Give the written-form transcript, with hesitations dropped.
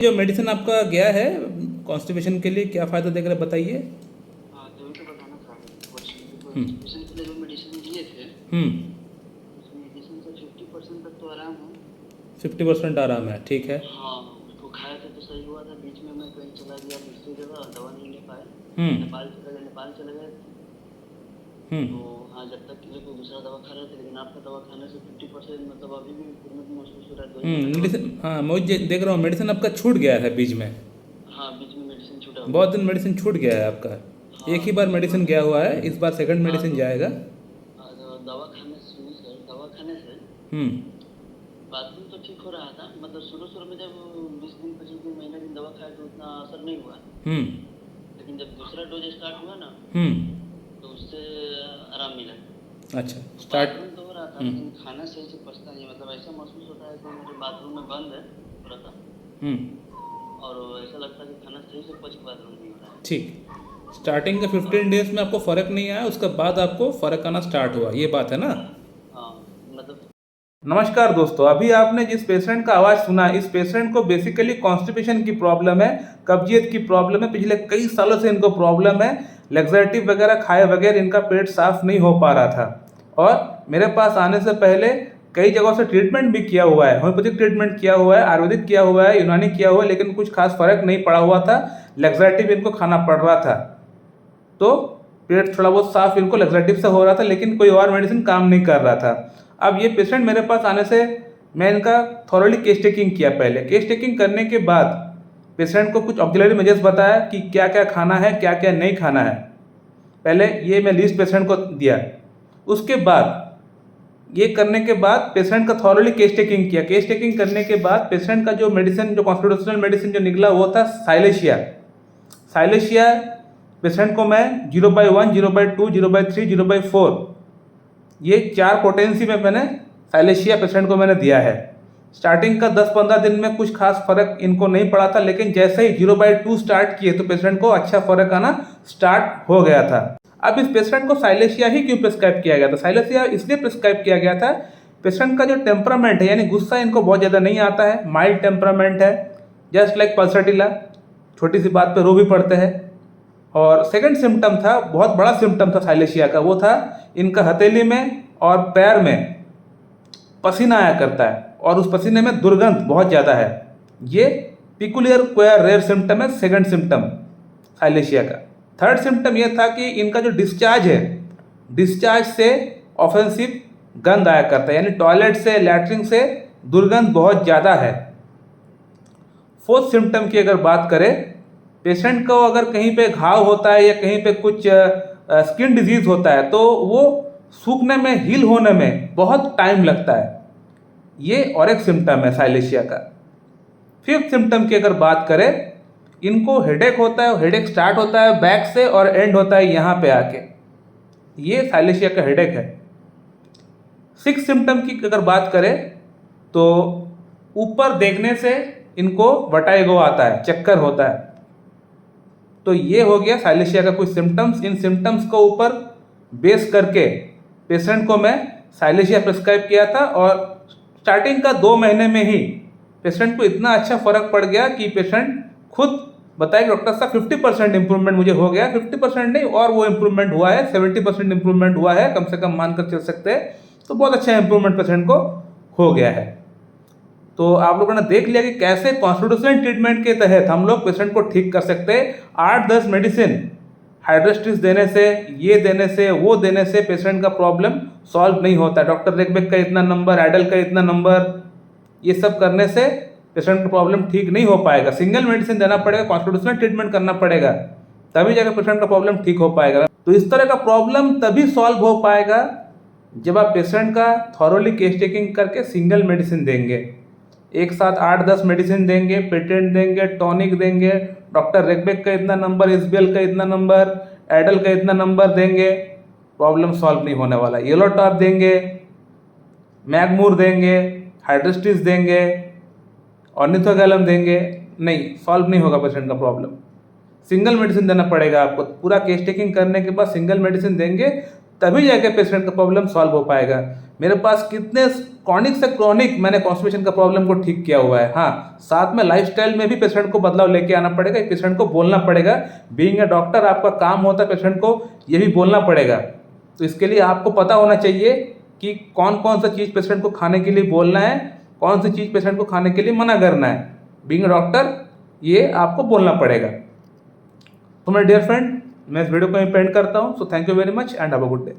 जो मेडिसिन आपका गया है कॉन्स्टिपेशन के लिए क्या फ़ायदा देकर बताइए। हाँ, तभी तो बताना था हम्म कॉन्स्टिपेशन के लिए जो मेडिसिन दिए थे हम्म उस मेडिसिन से 50% तक तो आराम है। 50% आराम है, ठीक है। हाँ, उसको खाए थे तो सही हुआ था। बीच में मैं कहीं चला गया दूसरी जगह, दवा नहीं ले पाए। हम्म नेपाल चले गए थे। तो हम्म हाँ, जब तक के लिए कोई दूसरा दवा खा रहे थे, लेकिन आपका दवा खाने से 50% मतलब अभी भी इम्प्रूवमेंट महसूस हो रहा है। 2 ही महीना दवा मेडिसिन, हाँ मैं देख रहा हूँ मेडिसिन आपका छूट गया है बीच में। हाँ, बीच में मेडिसिन छूटा हुआ बहुत दिन मेडिसिन छूट गया है आपका। हाँ, एक ही बार पिछली मेडिसिन बार गया हुआ है, इस बार सेकंड हाँ मेडिसिन तो जाएगा। दवा खाने से सुनिए सर, दवा खाने से हम्म बाथरूम तो ठीक हो रहा था। मतलब शुरू में जब 20 दिन 25 दिन महीने दिन दवा खाया तो उतना असर नहीं हुआ। हम्म लेकिन जब दूसरा डोज स्टार्ट हुआ ना, हम्म तो उससे आराम मिला। अच्छा तो स्टार्ट। बाथरूम तो हो रहा था, लेकिन खाना सही से पचता नहीं। मतलब ऐसा महसूस होता है कि मेरे बाथरूम में बंद है थोड़ा सा, हम्म और ऐसा लगता है कि खाना सही से पच के बाथरूम नहीं हो रहा है। ठीक। स्टार्टिंग के 15 डेज में आपको फ़र्क नहीं आया, उसके बाद आपको फ़र्क आना स्टार्ट हुआ, ये बात है ना। हाँ, मतलब नमस्कार दोस्तों, अभी आपने जिस पेशेंट का आवाज़ सुना, इस पेशेंट को बेसिकली कॉन्स्टिपेशन की प्रॉब्लम है, कब्जियत की प्रॉब्लम है। पिछले कई सालों से इनको प्रॉब्लम है। लेग्जेटिव वगैरह खाए बगैर इनका पेट साफ नहीं हो पा रहा था, और मेरे पास आने से पहले कई जगहों से ट्रीटमेंट भी किया हुआ है। होम्योपैथिक ट्रीटमेंट किया हुआ है, आयुर्वेदिक किया हुआ है, यूनानी किया हुआ है, लेकिन कुछ खास फर्क नहीं पड़ा हुआ था। लेग्जेटिव इनको खाना पड़ रहा था, तो पेट थोड़ा बहुत साफ इनको लेग्जेटिव से हो रहा था, लेकिन कोई और मेडिसिन काम नहीं कर रहा था। अब ये पेशेंट मेरे पास आने से मैं इनका थॉरोली केस टेकिंग किया। पहले केस टेकिंग करने के बाद पेशेंट को कुछ ऑक्सिलरी मेजर्स बताया कि क्या क्या खाना है, क्या क्या नहीं खाना है। पहले ये मैं लिस्ट पेशेंट को दिया। उसके बाद ये करने के बाद पेशेंट का थॉरोली केस टेकिंग किया। केस टेकिंग करने के बाद पेशेंट का जो मेडिसिन, जो कॉन्स्टिट्यूशनल मेडिसिन जो निकला, वो था साइलेशिया। साइलेशिया पेशेंट को मैं 0/1, 0/2, 0/3, 0/4, ये 4 पोटेंसी में मैंने साइलेशिया पेशेंट को मैंने दिया है। स्टार्टिंग का 10-15 दिन में कुछ खास फर्क इनको नहीं पड़ा था, लेकिन जैसे ही 0/2 स्टार्ट किए तो पेशेंट को अच्छा फर्क आना स्टार्ट हो गया था। अब इस पेशेंट को साइलेशिया ही क्यों प्रिस्क्राइब किया गया था? साइलेशिया इसलिए प्रिस्क्राइब किया गया था, पेशेंट का जो टेम्परामेंट है, यानी गुस्सा इनको बहुत ज़्यादा नहीं आता है, माइल्ड टेम्परामेंट है, जस्ट लाइक पल्सटिला, छोटी सी बात पे रो भी पड़ते हैं। और सेकंड सिम्टम था, बहुत बड़ा सिम्टम था साइलेशिया का, वो था इनका हथेली में और पैर में पसीना आया करता है, और उस पसीने में दुर्गंध बहुत ज़्यादा है। ये पिकुलियर क्वेयर रेयर सिम्टम है, सेकंड सिम्टम साइलेशिया का। थर्ड सिम्टम ये था कि इनका जो डिस्चार्ज है, डिस्चार्ज से ऑफेंसिव गंध आया करता है, यानी टॉयलेट से, लैट्रिन से दुर्गंध बहुत ज़्यादा है। फोर्थ सिम्टम की अगर बात करें, पेशेंट को अगर कहीं पे घाव होता है या कहीं पे कुछ स्किन डिजीज होता है, तो वो सूखने में, हील होने में बहुत टाइम लगता है। ये और एक सिम्टम है साइलेशिया का। फिफ्थ सिम्टम की अगर बात करें, इनको हेडेक होता है। हेडेक स्टार्ट होता है बैक से और एंड होता है यहाँ पे आके, ये साइलेशिया का हेडेक है। सिक्स सिम्टम की अगर बात करें, तो ऊपर देखने से इनको वर्टाइगो आता है, चक्कर होता है। तो ये हो गया साइलेशिया का कुछ सिम्टम्स। इन सिम्टम्स को ऊपर बेस करके पेशेंट को मैं साइलेशिया प्रिस्क्राइब किया था, और स्टार्टिंग का 2 महीने में ही पेशेंट को इतना अच्छा फर्क पड़ गया कि पेशेंट खुद बताया कि डॉक्टर साहब 50% इंप्रूवमेंट मुझे हो गया। 50% नहीं, और वो इंप्रूवमेंट हुआ है, 70% इंप्रूवमेंट हुआ है, कम से कम मानकर चल सकते हैं। तो बहुत अच्छा इंप्रूवमेंट पेशेंट को हो गया है। तो आप लोगों ने देख लिया कि कैसे कॉन्स्टिट्यूशनल ट्रीटमेंट के तहत हम लोग पेशेंट को ठीक कर सकते हैं। 8-10 मेडिसिन हाइड्रोस्टिस देने से, ये देने से, वो देने से पेशेंट का प्रॉब्लम सॉल्व नहीं होता। डॉक्टर रेकबेक का इतना नंबर, एडल का इतना नंबर, ये सब करने से पेशेंट का प्रॉब्लम ठीक नहीं हो पाएगा। सिंगल मेडिसिन देना पड़ेगा, कॉन्स्टिट्यूशनल ट्रीटमेंट करना पड़ेगा, तभी जाकर पेशेंट का प्रॉब्लम ठीक हो पाएगा। तो इस तरह का प्रॉब्लम तभी सॉल्व हो पाएगा जब आप पेशेंट का थॉरोली केस टेकिंग करके सिंगल मेडिसिन देंगे। एक साथ 8-10 मेडिसिन देंगे, पेटेंट देंगे, टॉनिक देंगे, डॉक्टर रेकबेक का इतना नंबर, एसबीएल का इतना नंबर, एडल का इतना नंबर देंगे, प्रॉब्लम सॉल्व नहीं होने वाला। येलो टॉप देंगे, मैगमूर देंगे, हाइड्रोस्टिस देंगे, ऑर्निथोगैलम देंगे, नहीं, सॉल्व नहीं होगा पेशेंट का प्रॉब्लम। सिंगल मेडिसिन देना पड़ेगा आपको। पूरा केस टेकिंग करने के बाद सिंगल मेडिसिन देंगे, तभी जाके पेशेंट का प्रॉब्लम सॉल्व हो पाएगा। मेरे पास कितने क्रॉनिक से क्रॉनिक मैंने कॉन्स्टिपेशन का प्रॉब्लम को ठीक किया हुआ है। हाँ, साथ में लाइफस्टाइल में भी पेशेंट को बदलाव लेके आना पड़ेगा, पेशेंट को बोलना पड़ेगा। बीइंग अ डॉक्टर आपका काम होता है पेशेंट को ये भी बोलना पड़ेगा। तो इसके लिए आपको पता होना चाहिए कि कौन कौन सा चीज़ पेशेंट को खाने के लिए बोलना है, कौन सी चीज़ पेशेंट को खाने के लिए मना करना है। बीइंग अ डॉक्टर ये आपको बोलना पड़ेगा। तो मेरे डियर फ्रेंड, मैं इस वीडियो को एंड करता हूँ। So thank you very much and have a good day.